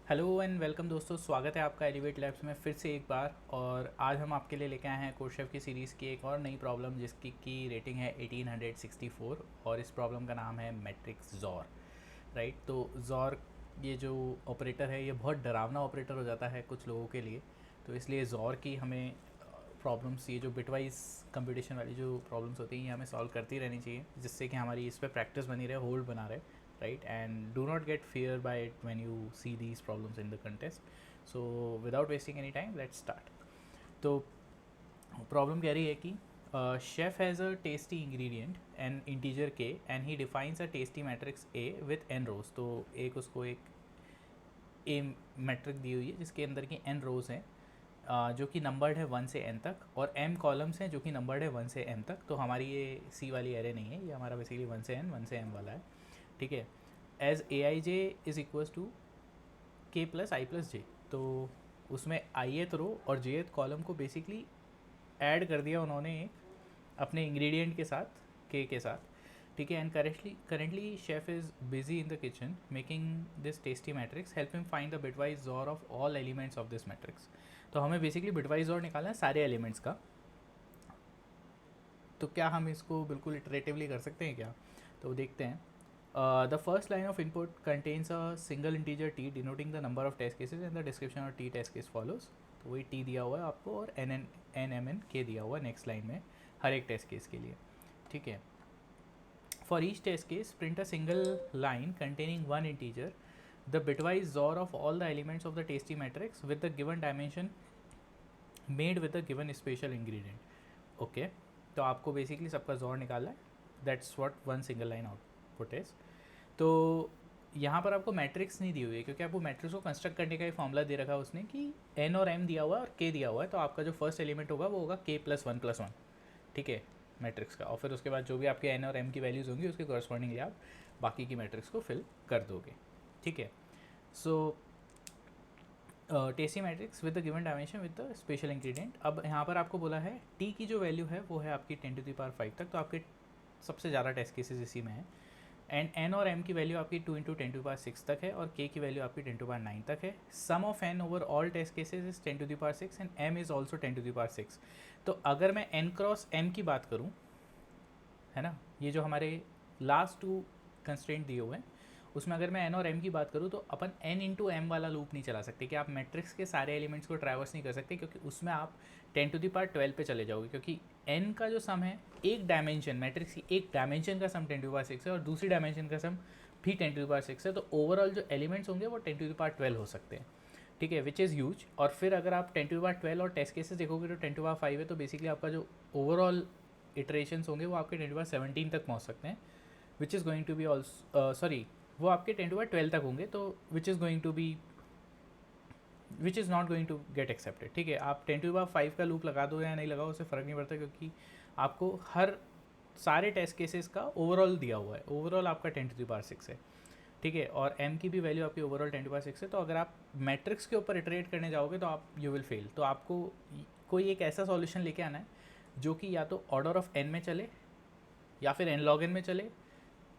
Hello and welcome दोस्तों, स्वागत है आपका एलिवेट लैब्स में फिर से एक बार। और आज हम आपके लिए लेके आए हैं कोर्शेफ की सीरीज़ की एक और नई प्रॉब्लम जिसकी की रेटिंग है 1864 और इस प्रॉब्लम का नाम है मैट्रिक्स जॉर। राइट, तो जॉर ये जो ऑपरेटर है ये बहुत डरावना ऑपरेटर हो जाता है कुछ लोगों के लिए। तो इसलिए जॉर की हमें प्रॉब्लम्स, ये जो बिटवाइज कंप्यूटेशन वाली जो प्रॉब्लम्स होती हैं ये हमें सॉल्व करती रहनी चाहिए, जिससे कि हमारी इस पर प्रैक्टिस बनी रहे, होल्ड बना रहे। Right, and do not get fear by it when you see these problems in the contest. So without wasting any time, let's start. तो प्रॉब्लम कह रही है कि chef has a tasty ingredient an integer K and he defines a tasty matrix A with N rows. तो एक उसको एक ए matric दी हुई है जिसके अंदर की एन रोज हैं, जो कि नंबर्ड है 1 से n तक, और m कॉलम्स हैं जो कि नंबर्ड है 1 से m तक। तो हमारी ये सी वाली एरे नहीं है, ये हमारा बेसिकली 1 से n 1 से m वाला है। ठीक है, as A I J is equals to K plus I plus J. तो उसमें आई रो और जे कॉलम को बेसिकली ऐड कर दिया उन्होंने अपने इंग्रेडिएंट के साथ, के साथ। ठीक है, and currently chef is busy in the kitchen making this tasty matrix, help him find the bitwise XOR of all elements of this matrix. तो हमें बेसिकली बिटवाइज जॉर निकालना है सारे एलिमेंट्स का। तो क्या हम इसको बिल्कुल इटरेटिवली कर सकते हैं क्या? तो देखते हैं। The first line of input contains a single integer t denoting the number of test cases and the description of t test case follows। तो वही t दिया हुआ है आपको और n m n k दिया हुआ है नेक्स्ट लाइन में हर एक टेस्ट केस के लिए। ठीक है, for each test case print a single line containing one integer the bitwise XOR of all the elements of the tasty matrix with the given dimension made with the given special ingredient. Okay, तो आपको basically सबका XOR निकालना है, that's what one single line output is. तो यहाँ पर आपको matrix नहीं दी हुई है क्योंकि आपको मैट्रिक्स को कंस्ट्रक्ट करने का एक फॉर्मूला दे रखा है उसने कि एन और एम दिया हुआ है और के दिया हुआ है। तो आपका जो फर्स्ट एलिमेंट होगा वो होगा के प्लस वन। ठीक है, मैट्रिक्स का। और फिर उसके बाद जो भी आपके एन और एम की वैल्यूज़ होंगी उसके कॉरस्पॉन्डिंगली आप बाकी की मैट्रिक्स को फिल कर दोगे। ठीक है, so tasty matrix with the given dimension with the special ingredient. अब यहाँ पर आपको बोला है टी की जो वैल्यू है वो है आपकी 10⁵ तक, तो आपके सबसे ज़्यादा टेस्ट केसेस इसी में है। एंड एन और एम की वैल्यू आपकी 2 × 10⁶ तक है और के की वैल्यू आपकी 10⁹ तक है। Sum of N over all test cases is 10⁶ and M is also 10⁶। तो अगर मैं एन क्रॉस एम की बात करूँ, है ना, ये जो हमारे लास्ट टू कंस्ट्रेंट दिए हुए हैं उसमें अगर मैं एन और एम की बात करूँ तो अपन एन इंटू एम वाला लूप नहीं चला सकते कि आप मैट्रिक्स के सारे एलिमेंट्स को ट्रैवर्स नहीं कर सकते, क्योंकि उसमें आप 10⁻12 पे चले जाओगे, क्योंकि एन का जो सम है एक डायमेंशन, मैट्रिक्स की एक डायमेंशन का सम 10⁶ है और दूसरी डायमेंशन का सम भी 10⁶ है। तो ओवरऑल जो एलिमेंट्स होंगे वो 10⁻12 हो सकते हैं। ठीक है, विच इज़ ह्यूज। और फिर अगर आप 10⁻12 और टेस्ट केसेस देखोगे तो 10⁵ है, तो बेसिकली आपका जो ओवरऑल इटरेशंस होंगे वो आपके 10⁻17 तक पहुँच सकते हैं, which is going to be also sorry, वो आपके 10⁻12 तक होंगे, तो which is not going to get accepted. ठीक है, आप 10⁵ का लूप लगा दो या नहीं लगाओ उससे फ़र्क नहीं पड़ता, क्योंकि आपको हर सारे टेस्ट केसेस का ओवरऑल दिया हुआ है, ओवरऑल आपका 10⁶ है। ठीक है, और m की भी वैल्यू आपकी ओवरऑल 10⁶ है। तो अगर आप मैट्रिक्स के ऊपर इटरेट करने जाओगे तो आप यू विल फेल। तो आपको कोई एक ऐसा सॉल्यूशन लेके आना है जो कि या तो ऑर्डर ऑफ n में चले या फिर n log n में चले,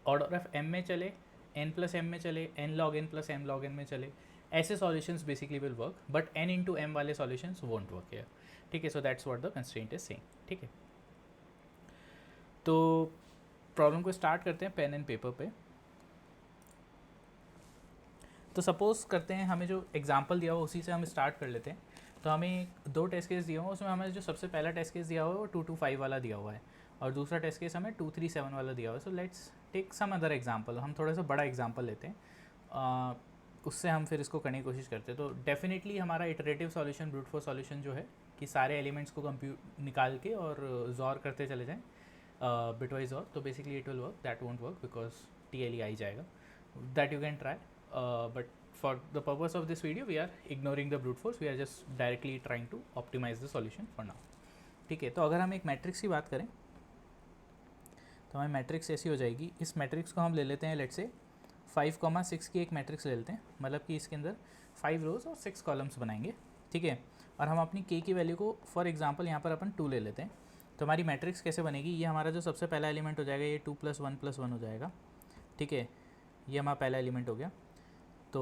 ऑर्डर ऑफ m में चले, n प्लस m में चले, n log n plus m log n में चले। ऐसे solutions basically will work, but n into m वाले सॉल्यूशंस वोंट वर्क हियर। ठीक है, so that's what the constraint is saying. ठीक है, तो प्रॉब्लम को स्टार्ट करते हैं पेन एंड पेपर पे। तो सपोज करते हैं हमें जो एग्जांपल दिया हुआ उसी से हम स्टार्ट कर लेते हैं। तो हमें दो टेस्ट केस दिया हुआ, उसमें हमें जो सबसे पहला टेस्ट केस दिया हुआ है वो 225 वाला दिया हुआ है और दूसरा टेस्ट केस हमें 237 वाला दिया हुआ है। So let's take some other example. हम थोड़ा सा बड़ा एग्जांपल लेते हैं, उससे हम फिर इसको करने की कोशिश करते हैं। तो डेफिनेटली हमारा iterative solution, brute force solution जो है कि सारे एलिमेंट्स को निकाल के और जॉर करते चले जाएँ बिटवाइज जॉर, तो basically it will work, that won't work because TLE आई जाएगा। That you can try, but for the purpose of this video we are ignoring the brute force, we are just directly trying to optimize the solution for now। ठीक है, तो अगर हम एक matrix की बात करें तो हमें मैट्रिक्स ऐसी हो जाएगी। इस मैट्रिक्स को हम ले लेते हैं, लेट से 5,6 की एक मैट्रिक्स ले लेते हैं, मतलब कि इसके अंदर 5 रोज और 6 कॉलम्स बनाएंगे। ठीक है, और हम अपनी k की वैल्यू को फॉर एग्जांपल यहाँ पर अपन 2 ले लेते हैं। तो हमारी मैट्रिक्स कैसे बनेगी, ये हमारा जो सबसे पहला एलिमेंट हो जाएगा ये 2 + 1 + 1 हो जाएगा। ठीक है, ये हमारा पहला एलिमेंट हो गया। तो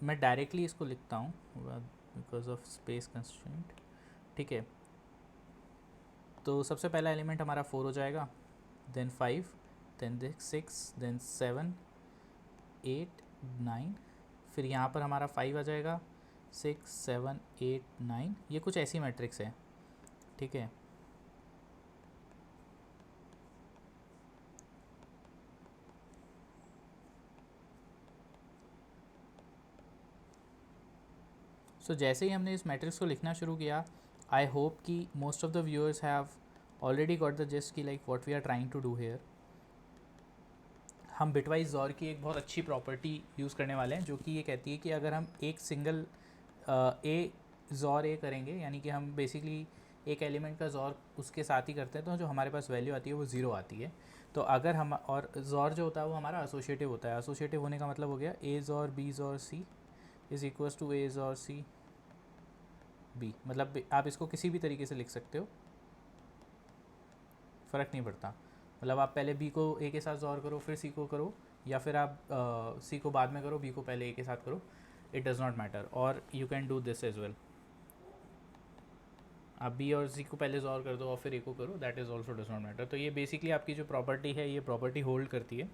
मैं डायरेक्टली इसको लिखता हूँ बिकॉज ऑफ स्पेस कंस्ट्रेंट, ठीक है। तो सबसे पहला एलिमेंट हमारा 4 हो जाएगा, देन 5, देन 6, देन 7, 8, 9, फिर यहाँ पर हमारा 5 आ जाएगा, 6, 7, 8, 9, ये कुछ ऐसी मैट्रिक्स है, ठीक है। सो जैसे ही हमने इस मैट्रिक्स को लिखना शुरू किया, आई होप कि most of the viewers have already got the gist की like what we are trying to do here. हम बिटवाइज जॉर की एक बहुत अच्छी प्रॉपर्टी यूज़ करने वाले हैं, जो कि ये कहती है कि अगर हम एक सिंगल ए जॉर ए करेंगे, यानी कि हम बेसिकली एक एलिमेंट का जॉर उसके साथ ही करते हैं, तो जो हमारे पास वैल्यू आती है वो ज़ीरो आती है। तो अगर हम, और जॉर जो होता है वो हमारा एसोसिएटिव होता है। एसोसिएटिव होने का मतलब हो गया A XOR B XOR C is equals to A XOR C B, मतलब आप इसको किसी भी तरीके से लिख सकते हो, फ़र्क नहीं पड़ता। मतलब आप पहले बी को ए के साथ जॉर करो, फिर सी को करो, या फिर आप सी को बाद में करो, बी को पहले ए के साथ करो, इट डज़ नॉट मैटर। और you can do this as well, आप बी और सी को पहले जॉर कर दो और फिर ए को करो, that is also does not matter. तो ये बेसिकली आपकी जो प्रॉपर्टी है, ये प्रॉपर्टी होल्ड करती है।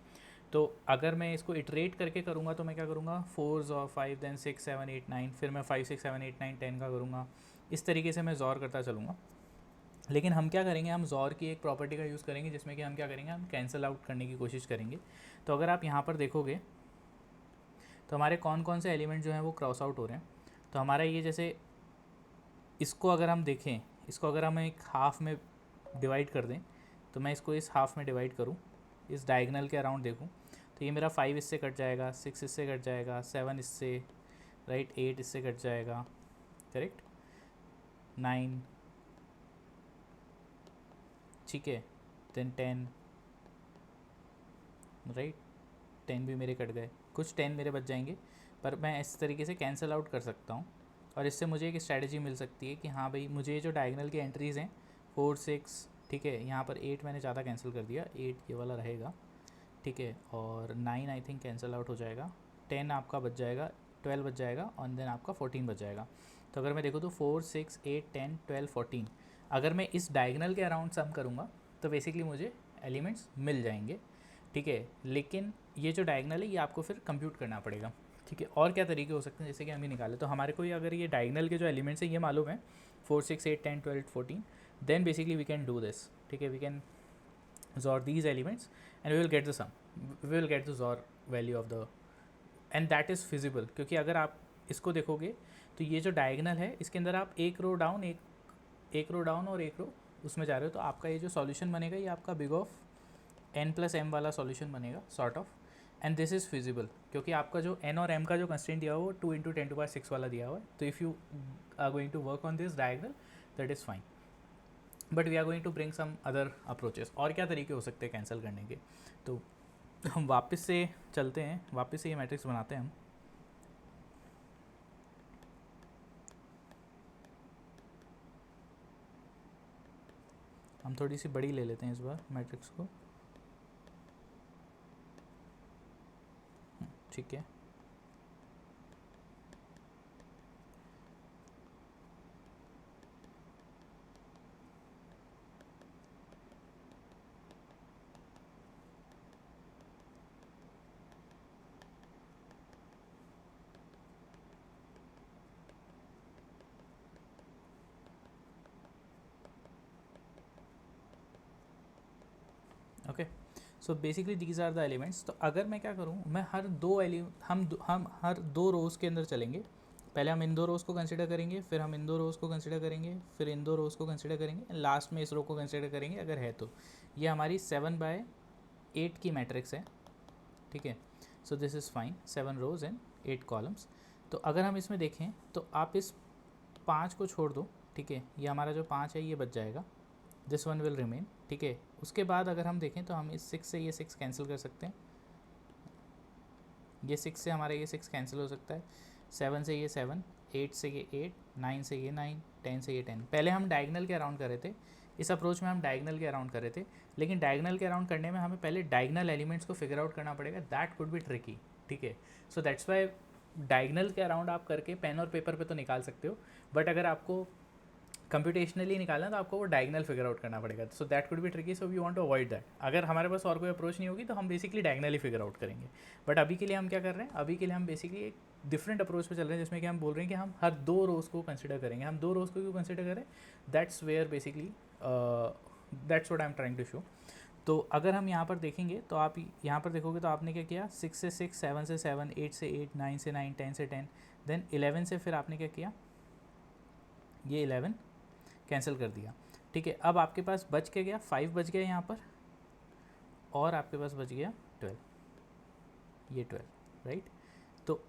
तो अगर मैं इसको इटरेट करके करूँगा तो मैं क्या करूँगा, 4 जॉर 5, देन 6, 7, 8, 9, फिर मैं 5, 6, 7, 8, 9, 10 का करूँगा। इस तरीके से मैं जॉर करता चलूँगा। लेकिन हम क्या करेंगे, हम जॉर की एक प्रॉपर्टी का यूज़ करेंगे, जिसमें कि हम क्या करेंगे, हम कैंसिल आउट करने की कोशिश करेंगे। तो अगर आप यहाँ पर देखोगे तो हमारे कौन कौन से एलिमेंट जो हैं वो क्रॉस आउट हो रहे हैं। तो हमारा ये, जैसे इसको अगर हम देखें, इसको अगर हम एक हाफ़ में डिवाइड कर दें, तो मैं इसको इस हाफ़ में डिवाइड करूँ, इस डायगनल के अराउंड देखूँ, तो ये मेरा 5 इससे कट जाएगा, 6 इससे कट जाएगा, 7 इससे, राइट, 8 इससे कट जाएगा, करेक्ट, 9, ठीक है, देन 10, राइट, 10 भी मेरे कट गए, कुछ 10 मेरे बच जाएंगे। पर मैं इस तरीके से कैंसिल आउट कर सकता हूँ, और इससे मुझे एक स्ट्रैटेजी मिल सकती है कि हाँ भाई, मुझे जो डायगनल की एंट्रीज़ हैं 4, 6, ठीक है, यहाँ पर 8 मैंने ज़्यादा कैंसिल कर दिया, 8 ये वाला रहेगा, ठीक है, और 9 आई थिंक कैंसिल आउट हो जाएगा, 10 आपका बच जाएगा, 12 बच जाएगा, और देन आपका 14 बच जाएगा। तो अगर मैं देखूँ तो 4, 6, 8, 10, 12, 14, अगर मैं इस डायगनल के अराउंड सम करूँगा तो बेसिकली मुझे एलिमेंट्स मिल जाएंगे, ठीक है। लेकिन ये जो डायगनल है ये आपको फिर कंप्यूट करना पड़ेगा, ठीक है। और क्या तरीके हो सकते हैं, जैसे कि हम ये निकालें, तो हमारे को ये, अगर ये डायगनल के जो एलिमेंट्स हैं ये मालूम है, 4, 6, 8, 10, 12, 14, then basically we can do this, ठीक है, we can XOR these elements and we will get the sum, we will get the XOR value of the, and that is feasible, क्योंकि अगर आप इसको देखोगे तो ये जो डायगनल है इसके अंदर आप एक रो डाउन, एक रो डाउन और एक रो उसमें जा रहे हो, तो आपका ये जो सॉल्यूशन बनेगा ये आपका बिग ऑफ n+m वाला सॉल्यूशन बनेगा, sort of, and this is feasible, क्योंकि आपका जो n और m का जो कंस्ट्रेंट दिया हुआ है वो 2 × 10⁶ वाला दिया हुआ है। तो if you are going to work on this diagonal, that is fine, but we are going to bring some other approaches. और क्या तरीके हो सकते हैं कैंसिल करने के, तो हम वापस से चलते हैं, वापस से ये मैट्रिक्स बनाते हैं हम थोड़ी सी बड़ी ले लेते हैं इस बार मैट्रिक्स को, ठीक है। Okay, so basically these are the elements. तो अगर मैं क्या करूँ, मैं हर दो हम हर दो रोज़ के अंदर चलेंगे। पहले हम इन दो रोज़ को कंसिडर करेंगे, फिर हम इन दो रोज़ को कंसिडर करेंगे, फिर इन दो रोज़ को कंसिडर करेंगे, लास्ट में इस रो को कंसिडर करेंगे अगर है तो। ये हमारी 7/8 की मैट्रिक्स है, ठीक है। So this is fine, 7 rows and 8 columns. तो अगर हम इसमें देखें तो आप इस 5 को छोड़ दो, ठीक है, ये हमारा जो 5 है ये बच जाएगा, दिस वन विल रिमेन, ठीक है। उसके बाद अगर हम देखें तो हम इस 6 से ये 6 कैंसिल कर सकते हैं, ये 6 से हमारा ये 6 कैंसिल हो सकता है, 7 से ये 7, 8 से ये 8, 9 से ये 9, 10 से ये 10। पहले हम डायगनल के अराउंड कर रहे थे, इस अप्रोच में हम डायगनल के अराउंड कर रहे थे, लेकिन डायगनल के अराउंड करने में हमें पहले डायगनल एलिमेंट्स को फिगर आउट करना पड़ेगा, दैट कुड बी ट्रिकी, ठीक है। सो दैट्स वाई डायगनल के अराउंड आप करके पेन और पेपर पे तो निकाल सकते हो, बट अगर आपको कंप्यूटेशनली निकालना तो आपको वो डायगनल फिगर आउट करना पड़ेगा, so that could be tricky, so we want to avoid that. अगर हमारे पास और कोई अप्रोच नहीं होगी तो हम बेसिकली डायगनली फिगर आउट करेंगे, बट अभी के लिए हम क्या कर रहे हैं, अभी के लिए हम बेसिकली एक डिफरेंट अप्रोच पे चल रहे हैं जिसमें कि हम बोल रहे हैं कि हम हर 2 रोज़ को कंसिडर करेंगे। हम 2 रोज़ को क्यों कंसिडर करें, that's where basically that's what I am trying to show. तो अगर हम यहाँ पर देखेंगे तो आप यहाँ पर देखोगे तो आपने क्या किया, 6 से 6, 7 से 7, 8 से 8, 9 से 9, 10 से 10, देन 11 से फिर आपने क्या किया, ये 11 कैंसिल कर दिया। ठीक है, अब आपके पास बच के गया 5 बच गया यहाँ पर, और आपके पास बच गया 12, ये 12, राइट। तो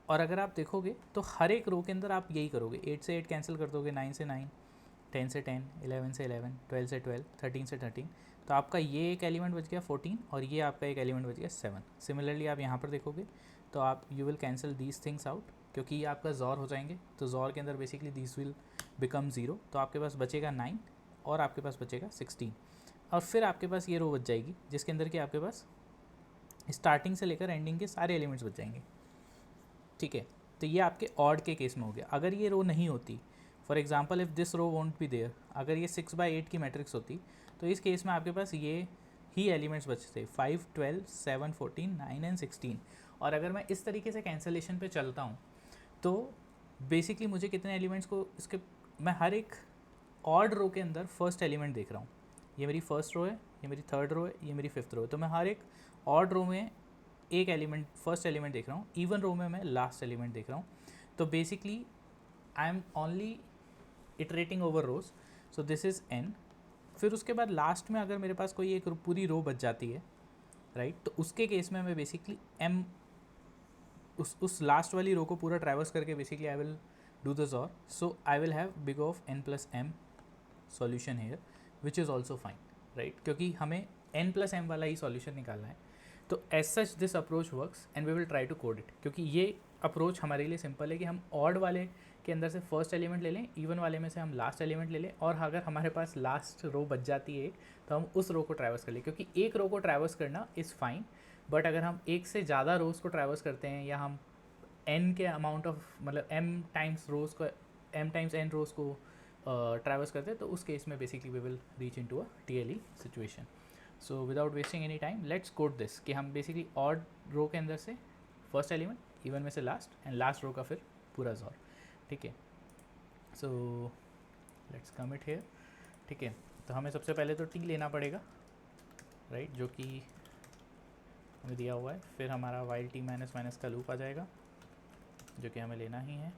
और अगर आप देखोगे तो हर एक रो के अंदर आप यही करोगे, 8 से 8 कैंसिल कर दोगे, 9 से 9, 10 से 10, 11 से 11, 12 से 12, 13 से 13, तो आपका ये एक एलिमेंट बच गया 14, और ये आपका एक एलिमेंट बच गया 7। सिमिलरली आप यहाँ पर देखोगे तो आप you will cancel these things out, क्योंकि ये आपका जॉर हो जाएंगे, तो जॉर के अंदर बेसिकली दिस विल बिकम 0, तो आपके पास बचेगा 9 और आपके पास बचेगा 16, और फिर आपके पास ये रो बच जाएगी जिसके अंदर कि आपके पास स्टार्टिंग से लेकर एंडिंग के सारे एलिमेंट्स बच जाएंगे। ठीक है, तो ये आपके ऑड के केस में हो गया। अगर ये रो नहीं होती, for example if this row won't be there, अगर ये 6/8 की मैट्रिक्स होती तो इस केस में आपके पास ये ही एलिमेंट्स बचते, 5, 12, 7, 14, 9 एंड 16। और अगर मैं इस तरीके से कैंसलेशन पे चलता हूँ तो बेसिकली मुझे कितने एलिमेंट्स को इसके, मैं हर एक ऑड रो के अंदर फर्स्ट एलिमेंट देख रहा हूँ, ये मेरी फर्स्ट रो है, ये मेरी थर्ड रो है, ये मेरी फिफ्थ रो है, तो मैं हर एक ऑड रो में एक एलिमेंट फर्स्ट एलिमेंट देख रहा हूँ, इवन रो में मैं लास्ट एलिमेंट देख रहा हूँ। तो basically I am only iterating over rows, so this is n। फिर उसके बाद लास्ट में अगर मेरे पास कोई एक पूरी रो बच जाती है, राइट, तो उसके केस में मैं बेसिकली m उस लास्ट वाली रो को पूरा ट्रैवर्स करके basically I will do the XOR, so I will have big of n+m solution here which is also fine, right, क्योंकि हमें n+m वाला ही सॉल्यूशन निकालना है। तो as such this approach works and we will try to code it, क्योंकि ये approach हमारे लिए सिंपल है कि हम ऑड वाले के अंदर से फर्स्ट एलिमेंट ले लें, इवन वाले में से हम लास्ट एलिमेंट ले लें, और अगर हमारे पास लास्ट रो बच जाती है तो हम उस रो को ट्रैवर्स कर लें, क्योंकि एक रो को ट्रैवर्स करना इज़ फाइन, बट अगर हम एक से ज़्यादा रोज़ को ट्रैवर्स करते हैं या हम n के अमाउंट ऑफ मतलब m टाइम्स रोज़ को m टाइम्स n रोज़ को ट्रैवर्स करते हैं, तो उस केस में basically we will reach into a TLE situation. So without wasting any time let's code this, कि हम बेसिकली ऑड रो के अंदर से फर्स्ट एलिमेंट, इवन में से लास्ट, एंड लास्ट रो का फिर पूरा जॉर। ठीक है, सो लेट्स कमिट हियर। ठीक है, तो हमें सबसे पहले तो t लेना पड़ेगा, राइट, जो कि हमें दिया हुआ है, फिर हमारा while t माइनस माइनस का लूप आ जाएगा जो कि हमें लेना ही है,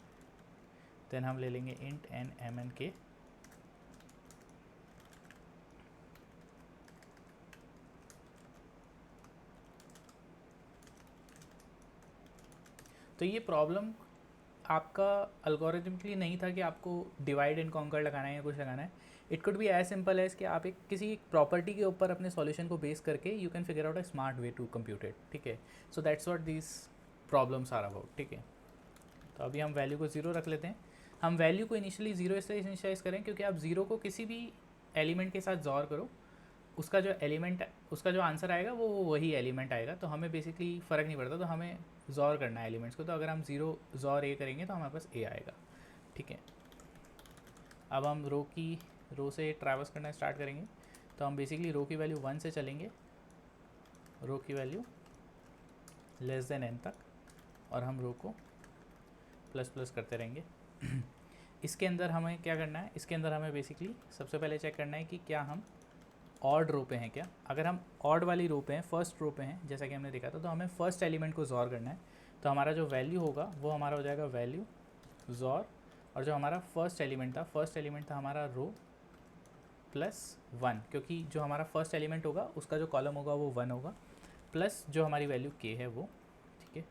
देन हम ले लेंगे int n m n k, तो ये प्रॉब्लम आपका अल्गोरिथमिकली नहीं था कि आपको डिवाइड एंड कॉन्कर लगाना है या कुछ लगाना है। It could be as simple as कि आप एक किसी प्रॉपर्टी के ऊपर अपने सॉल्यूशन को बेस करके you can figure out a smart way to compute it. ठीक है, so that's what these problems are about. ठीक है, तो अभी हम वैल्यू को 0 रख लेते हैं। हम वैल्यू को इनिशियली 0 इसलिए इनिशियलाइज करें क्योंकि आप 0 को किसी भी एलिमेंट के साथ जॉर करो, उसका जो एलिमेंट, उसका जो आंसर आएगा वो वही एलिमेंट आएगा, तो हमें बेसिकली फ़र्क नहीं पड़ता, तो हमें जॉर करना है एलिमेंट्स को, तो अगर हम 0 जॉर ए करेंगे तो हमारे पास ए आएगा। ठीक है, अब हम रो से ट्रैवर्स करना स्टार्ट करेंगे, तो हम बेसिकली रो की वैल्यू 1 से चलेंगे, रो की वैल्यू लेस देन n तक, और हम रो को प्लस प्लस करते रहेंगे। इसके अंदर हमें क्या करना है, इसके अंदर हमें बेसिकली सबसे पहले चेक करना है कि क्या हम ऑड रो पे हैं क्या। अगर हम ऑड वाली रो पे हैं, फर्स्ट रो पे हैं जैसा कि हमने देखा था, तो हमें फर्स्ट एलिमेंट को जॉर करना है, तो हमारा जो वैल्यू होगा वो हमारा हो जाएगा वैल्यू जॉर, और जो हमारा फर्स्ट एलिमेंट था हमारा रो +1, क्योंकि जो हमारा फर्स्ट एलिमेंट होगा उसका जो कॉलम होगा वो 1 होगा, प्लस जो हमारी वैल्यू k है वो। ठीक है,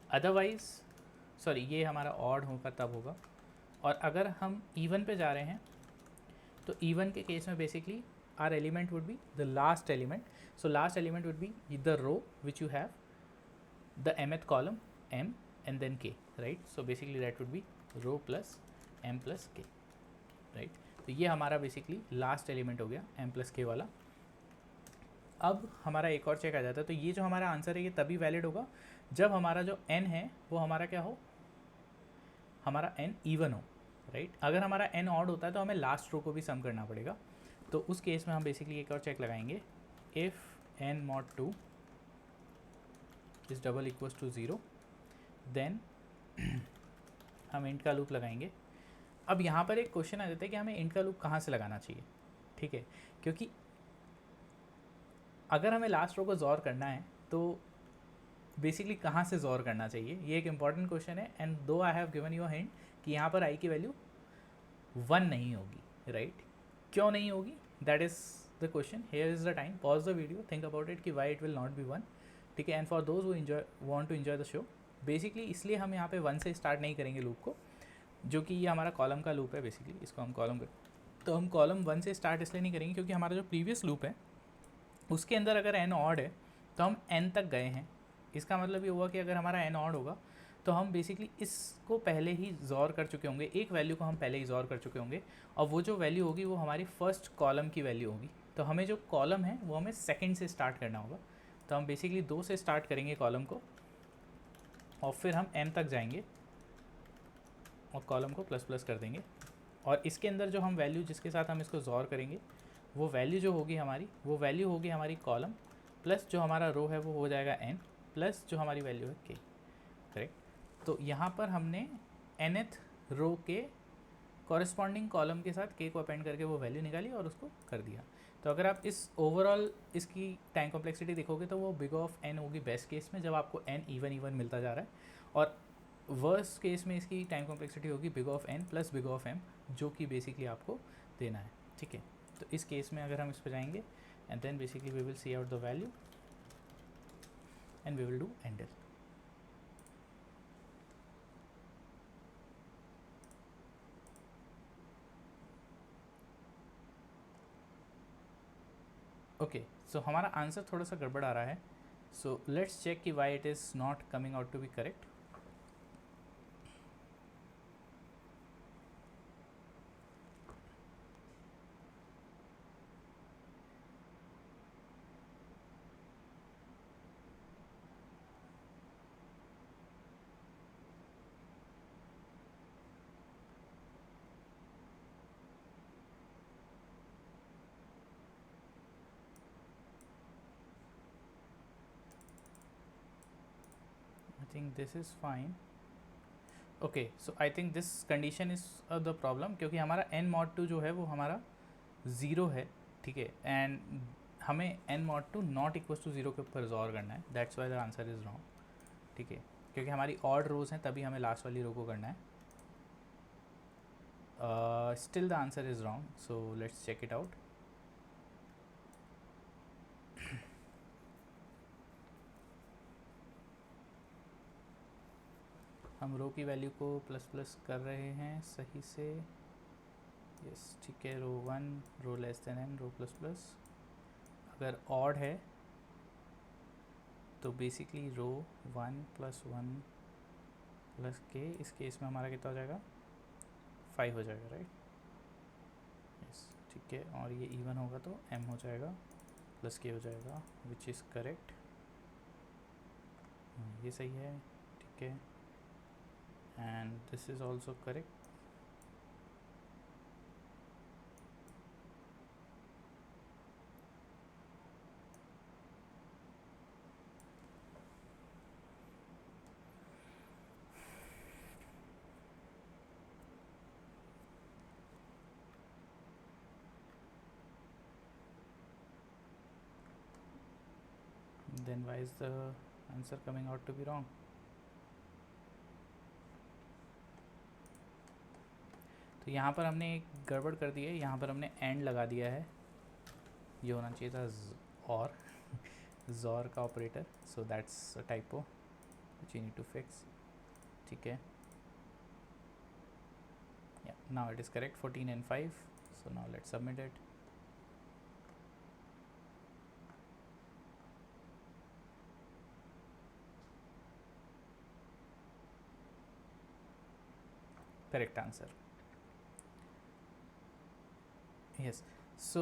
अदरवाइज़ सॉरी ये हमारा ऑड होगा तब होगा, और अगर हम इवन पे जा रहे हैं तो इवन के केस में basically our element would be the last element, so last element would be the row which you have the mth column m and then k, right, so basically that would be row plus m plus k, right, तो ये हमारा basically last element हो गया m plus k वाला। अब हमारा एक और चेक आ जाता है। तो ये जो हमारा आंसर है ये तभी वैलिड होगा जब हमारा जो n है वो हमारा क्या हो, हमारा n इवन हो, राइट। अगर हमारा n ऑड होता है तो हमें लास्ट रो को भी सम करना पड़ेगा। तो उस केस में हम बेसिकली एक और चेक लगाएंगे, if n mod 2 is double equals to 0 then हम इंट का लूप लगाएंगे। अब यहाँ पर एक क्वेश्चन आ जाता है कि हमें इंट का लूप कहाँ से लगाना चाहिए, ठीक है, क्योंकि अगर हमें लास्ट रो को जॉर करना है तो बेसिकली कहाँ से जॉर करना चाहिए, ये एक इंपॉर्टेंट क्वेश्चन है। एंड दो I have given you a hint कि यहाँ पर आई की वैल्यू 1 नहीं होगी, राइट। क्यों नहीं होगी, that is the question. Here is the time, pause the video, think about it कि why it will not be 1, ठीक है। And for those who enjoy want to enjoy the show, basically इसलिए हम यहाँ पे 1 से स्टार्ट नहीं करेंगे लूप को, जो कि ये हमारा कॉलम का लूप है बेसिकली, इसको हम कॉलम कर, तो हम कॉलम 1 से स्टार्ट इसलिए नहीं करेंगे क्योंकि हमारा जो प्रीवियस लूप है उसके अंदर अगर n ऑड है तो हम n तक गए हैं। इसका मतलब ये हुआ कि अगर हमारा n ऑड होगा तो हम बेसिकली इसको पहले ही जॉर कर चुके होंगे, एक वैल्यू को हम पहले ही जॉर कर चुके होंगे, और वो जो वैल्यू होगी वो हमारी फर्स्ट कॉलम की वैल्यू होगी। तो हमें जो कॉलम है वो हमें सेकंड से स्टार्ट करना होगा। तो हम बेसिकली 2 से स्टार्ट करेंगे कॉलम को, और फिर हम n तक जाएंगे और कॉलम को प्लस प्लस कर देंगे, और इसके अंदर जो हम वैल्यू जिसके साथ हम इसको जॉर करेंगे वो वैल्यू जो होगी हमारी, वो वैल्यू होगी हमारी कॉलम प्लस जो हमारा रो है वो हो जाएगा n प्लस जो हमारी वैल्यू है k, करेक्ट। तो यहाँ पर हमने nth रो के कॉरेस्पॉन्डिंग कॉलम के साथ k को अपेंड करके वो वैल्यू निकाली और उसको कर दिया। तो अगर आप इस ओवरऑल इसकी टाइम कॉम्प्लेक्सिटी देखोगे तो वो बिग ऑफ n होगी बेस्ट केस में, जब आपको n इवन इवन मिलता जा रहा है, और वर्स्ट केस में इसकी टाइम कॉम्प्लेक्सिटी होगी big of n plus big of m, जो कि बेसिकली आपको देना है, ठीक है। तो इस केस में अगर हम इस पर जाएंगे and then basically we will see out the value and we will do एंडल। ओके, सो हमारा आंसर थोड़ा सा गड़बड़ आ रहा है, सो लेट्स चेक कि why it is not coming out to be correct. I think this is fine. Okay, so I think this condition is the problem, क्योंकि हमारा n mod 2 जो है वो हमारा 0 है, ठीक है, एंड हमें n mod 2 not equal to 0 के ऊपर रिजॉल्व करना है, that's why the answer is wrong, ठीक है, क्योंकि हमारी ऑड रोज हैं तभी हमें लास्ट वाली रो को करना है। Still the answer is wrong, so let's check it out. हम रो की वैल्यू को प्लस प्लस कर रहे हैं सही से, यस, ठीक है। रो 1 रो लेस देन n रो प्लस प्लस, अगर ऑड है तो बेसिकली रो 1 प्लस 1 प्लस k, इस केस में हमारा कितना हो जाएगा 5 हो जाएगा, राइट, यस, ठीक है। और ये इवन होगा तो m हो जाएगा प्लस k हो जाएगा, विच इज़ करेक्ट, ये सही है, ठीक है, and this is also correct. Then why is the answer coming out to be wrong? तो यहाँ पर हमने एक गड़बड़ कर दी है, यहाँ पर हमने एंड लगा दिया है, ये होना चाहिए था और जॉर का operator, so that's a typo which you need to fix, ठीक है। या now it is correct 14 and 5, so now let's submit it. Correct answer. Yes, so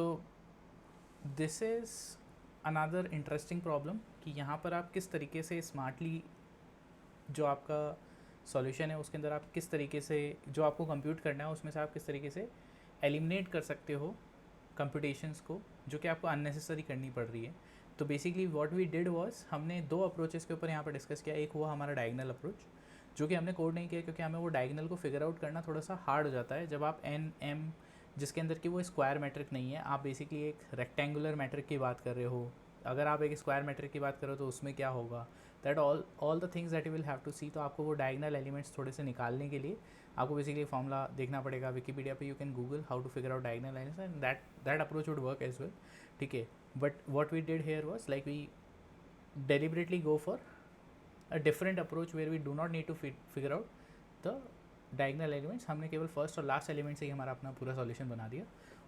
this is another interesting problem कि यहाँ पर आप किस तरीके से स्मार्टली जो आपका सॉल्यूशन है उसके अंदर आप किस तरीके से जो आपको कंप्यूट करना है उसमें से आप किस तरीके से एलिमिनेट कर सकते हो कंप्यूटेशंस को जो कि आपको अननेसेसरी करनी पड़ रही है. तो basically what we did was हमने दो अप्रोचेस के ऊपर यहाँ पर डिस्कस किया. एक हुआ हमारा डायगनल अप्रोच जो कि हमने कोड नहीं किया क्योंकि हमें वो डायगनल को फिगर आउट करना थोड़ा सा हार्ड हो जाता है जब आप एन एम जिसके अंदर की वो स्क्वायर मैट्रिक नहीं है, आप बेसिकली एक रेक्टेंगुलर मैट्रिक की बात कर रहे हो. अगर आप एक स्क्वायर मैट्रिक की बात करो तो उसमें क्या होगा, that all the things that you will have to see. तो आपको वो डायगनल एलिमेंट्स थोड़े से निकालने के लिए आपको बेसिकली फॉर्मूला देखना पड़ेगा. विकीपीडिया पे you can Google how to figure out diagonal elements and that approach would work as well. ठीक है, but what we did here was like we deliberately go for a different approach where we do not need to figure out the diagonal elements. हमने केवल first और last element से ही हमारा अपना पूरा solution बना दिया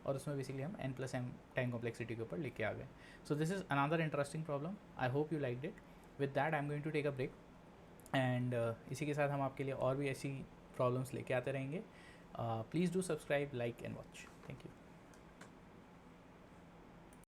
और उसमें बेसिकली हम n+m टाइम कॉम्प्लेक्सिटी के ऊपर लेके आ गए. So this is another interesting problem. I hope you like it. With that I am going to take a break एंड इसी के साथ हम आपके लिए और भी ऐसी प्रॉब्लम्स लेके आते रहेंगे. Please do subscribe, like and watch. Thank you.